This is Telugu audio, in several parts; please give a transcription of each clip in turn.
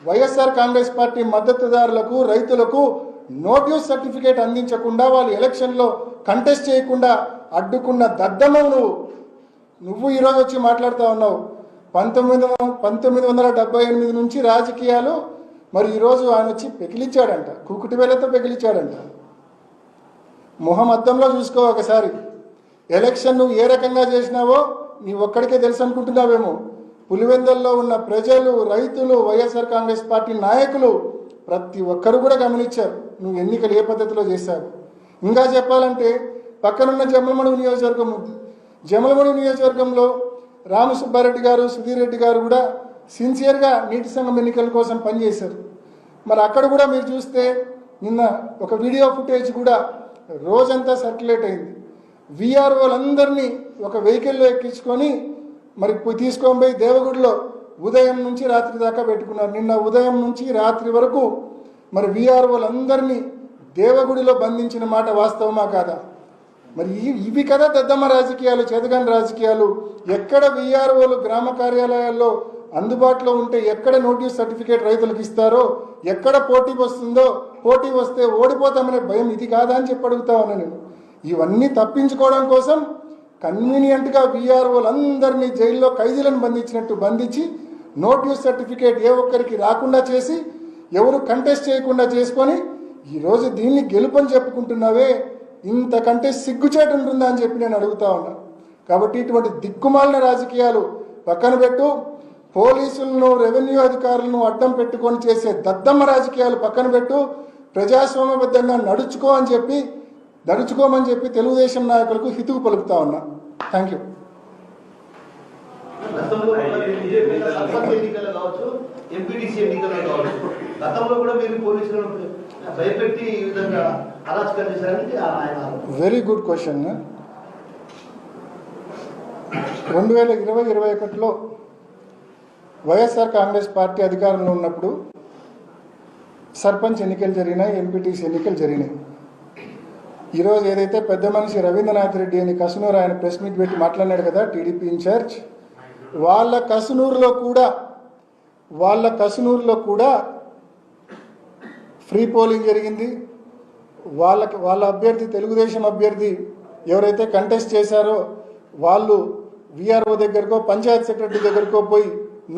వైఎస్ఆర్ కాంగ్రెస్ పార్టీ మద్దతుదారులకు రైతులకు నో డ్యూస్ సర్టిఫికేట్ అందించకుండా వాళ్ళు ఎలక్షన్లో కంటెస్ట్ చేయకుండా అడ్డుకున్న దద్దమ్మను నువ్వు ఈరోజు వచ్చి మాట్లాడుతూ ఉన్నావు. 1978 నుంచి రాజకీయాలు, మరి ఈరోజు ఆయన వచ్చి పెకిలించాడంట, కుకుటి వేలతో పెకిలించాడంట. మొహం అద్దంలో చూసుకో ఒకసారి. ఎలక్షన్ నువ్వు ఏ రకంగా చేసినావో నీ ఒక్కడికే తెలుసు అనుకుంటున్నావేమో. పులివెందల్లో ఉన్న ప్రజలు, రైతులు, వైఎస్ఆర్ కాంగ్రెస్ పార్టీ నాయకులు ప్రతి ఒక్కరు కూడా గమనించారు నువ్వు ఎన్నికలు ఏ పద్ధతిలో చేశావు. ఇంకా చెప్పాలంటే పక్కనున్న జమలమడుగు నియోజకవర్గం ఉంది. జమలమడుగు నియోజకవర్గంలో రామసుబ్బారెడ్డి గారు, సుధీర్ రెడ్డి గారు కూడా సిన్సియర్గా నీటి సంఘం ఎన్నికల కోసం పనిచేశారు. మరి అక్కడ కూడా మీరు చూస్తే నిన్న ఒక వీడియో ఫుటేజ్ కూడా రోజంతా సర్క్యులేట్ అయింది. వీఆర్ఓలందరినీ ఒక వెహికల్లో ఎక్కించుకొని మరి తీసుకొని పోయి దేవగుడిలో ఉదయం నుంచి రాత్రి దాకా పెట్టుకున్నారు. నిన్న ఉదయం నుంచి రాత్రి వరకు మరి వీఆర్ఓలందరినీ దేవగుడిలో బంధించిన మాట వాస్తవమా కాదా? మరి ఇవి కదా దద్దమ్మ రాజకీయాలు, చేతగాని రాజకీయాలు. ఎక్కడ వీఆర్ఓలు గ్రామ కార్యాలయాల్లో అందుబాటులో ఉంటే ఎక్కడ నోటీస్ సర్టిఫికేట్ రైతులకు ఇస్తారో, ఎక్కడ పోటీ వస్తుందో, పోటీ వస్తే ఓడిపోతామనే భయం ఇది కాదా అని చెప్పి అడుగుతా ఉన్నా నేను. ఇవన్నీ తప్పించుకోవడం కోసం కన్వీనియంట్గా వీఆర్ఓలందరినీ జైల్లో ఖైదీలను బంధించినట్టు బంధించి నోటీస్ సర్టిఫికేట్ ఏ ఒక్కరికి రాకుండా చేసి ఎవరు కంటెస్ట్ చేయకుండా చేసుకొని ఈరోజు దీన్ని గెలుపని చెప్పుకుంటున్నావే, ఇంతకంటే సిగ్గుచేటు ఉంటుందా అని చెప్పి నేను అడుగుతా ఉన్నా. కాబట్టి ఇటువంటి దిక్కుమాలిన రాజకీయాలు పక్కన పెట్టు. పోలీసులను, రెవెన్యూ అధికారులను అడ్డం పెట్టుకొని చేసే దద్దమ్మ రాజకీయాలు పక్కన పెట్టు. ప్రజాస్వామ్యబద్ధంగా నడుచుకోమని చెప్పి తెలుగుదేశం నాయకులకు హితువు పలుకుతా ఉన్నా. Thank you. Very good question. 2020-21లో వైఎస్ఆర్ కాంగ్రెస్ పార్టీ అధికారంలో ఉన్నప్పుడు సర్పంచ్ ఎన్నికలు జరిగినాయి, ఎంపీటీసీ ఎన్నికలు జరిగినాయి. ఈరోజు ఏదైతే పెద్ద మనిషి రవీంద్రనాథ్ రెడ్డి అని కసునూరు ఆయన ప్రెస్ మీట్ పెట్టి మాట్లాడినాడు కదా, టీడీపీ ఇన్ఛార్జ్, వాళ్ళ కసునూరులో కూడా ఫ్రీ పోలింగ్ జరిగింది. వాళ్ళ అభ్యర్థి, తెలుగుదేశం అభ్యర్థి ఎవరైతే కంటెస్ట్ చేశారో వాళ్ళు వీఆర్ఓ దగ్గరకో పంచాయత్ సెక్రటరీ దగ్గరకో పోయి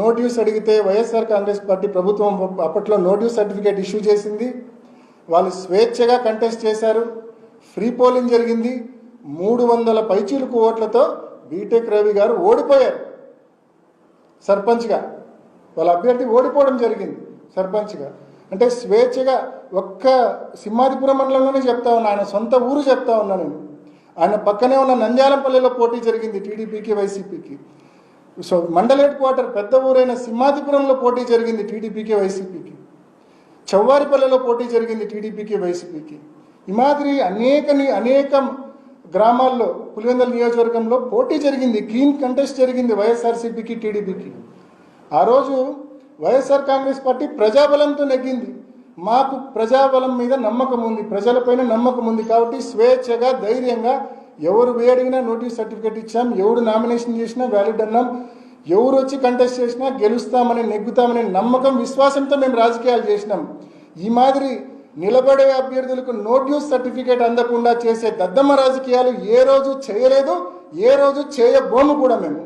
నోటీస్ అడిగితే వైఎస్ఆర్ కాంగ్రెస్ పార్టీ ప్రభుత్వం అప్పట్లో నోటీస్ సర్టిఫికేట్ ఇష్యూ చేసింది. వాళ్ళు స్వేచ్ఛగా కంటెస్ట్ చేశారు. ఫ్రీ పోలింగ్ జరిగింది. 300 పైచీలకు ఓట్లతో బీటెక్ రవి గారు ఓడిపోయారు సర్పంచ్గా. వాళ్ళ అభ్యర్థి ఓడిపోవడం జరిగింది సర్పంచ్గా. అంటే స్వేచ్ఛగా ఒక్క సింహాదిపురం మండలంలోనే చెప్తా ఉన్నా, ఆయన సొంత ఊరు చెప్తా ఉన్నా నేను. ఆయన పక్కనే ఉన్న నంద్యాలంపల్లిలో పోటీ జరిగింది టీడీపీకి, వైసీపీకి. సో మండల్ హెడ్ క్వార్టర్ పెద్ద ఊరైన సింహాదిపురంలో పోటీ జరిగింది టీడీపీకి, వైసీపీకి. చౌవారిపల్లిలో పోటీ జరిగింది టీడీపీకి, వైసీపీకి. ఈ మాదిరి అనేక గ్రామాల్లో పులివెందుల నియోజకవర్గంలో పోటీ జరిగింది, క్లీన్ కంటెస్ట్ జరిగింది వైఎస్ఆర్సీపీకి, టీడీపీకి. ఆ రోజు వైఎస్ఆర్ కాంగ్రెస్ పార్టీ ప్రజాబలంతో నెగ్గింది. మాకు ప్రజాబలం మీద నమ్మకం ఉంది, ప్రజలపైన నమ్మకం ఉంది. కాబట్టి స్వేచ్ఛగా, ధైర్యంగా ఎవరు అడిగినా నోటీస్ సర్టిఫికేట్ ఇచ్చాం, ఎవరు నామినేషన్ చేసినా వ్యాలిడ్ అన్నాం, ఎవరు వచ్చి కంటెస్ట్ చేసినా గెలుస్తామని, నెగ్గుతామనే నమ్మకం, విశ్వాసంతో మేము రాజకీయాలు చేసినాం. ఈ మాదిరి నిలబడే అభ్యర్థులకు నోటీస్ సర్టిఫికేట్ అందకుండా చేసే దద్దమ్మ రాజకీయాలు ఏ రోజు చేయలేదు, ఏ రోజు చేయబోము కూడా మేము.